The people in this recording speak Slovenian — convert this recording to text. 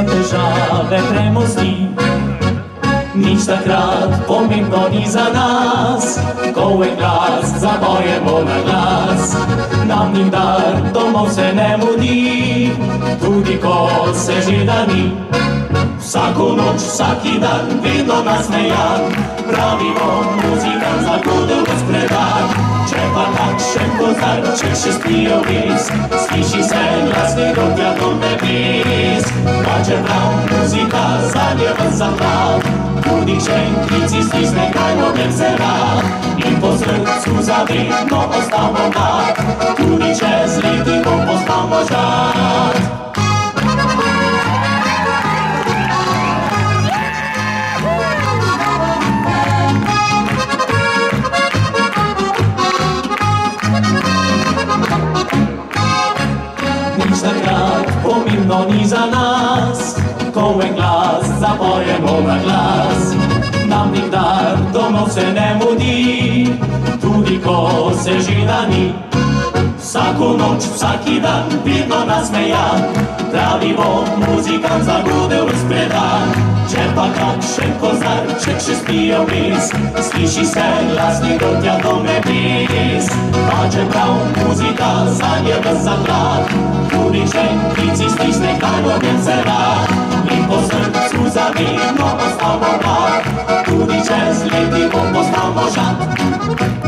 težave premosti. Nič takrat pomembno ni za nas, ko en glas zapojemo na glas. Nam nikdar domov se ne mudi, tudi ko se že da ni. Vsako noč, vsaki dan, vedno nasmejan, pravimo muzikant za kudel razpredan. Če pa takšen kozar, če še spijo vis, sliši se glasni do tja do nebes. Pa čeprav muzika zanje vas zaplav, tudi če klici stisne kaj model se rad. In po srcu zavedno ostamo mlad, tudi če z leti bo postal možat. Nič takrat pomembno ni za nas, ko en glas zapojemo na glas. Nam nikdar domov se ne mudi, tudi ko se že da ni. Vsako noč, vsaki dan, vedno nasmejan, pravimo muzikant za gudel razpredan. Če pa kakšen kozarček še spijo vis, sliši se glasni do tja do nebes. Pa čeprav muzika zanje vas zaklad, tudi če klici stisne kaj model se rad. In po srcu zavedno ostamo mlad, tudi če z leti bo postal možat.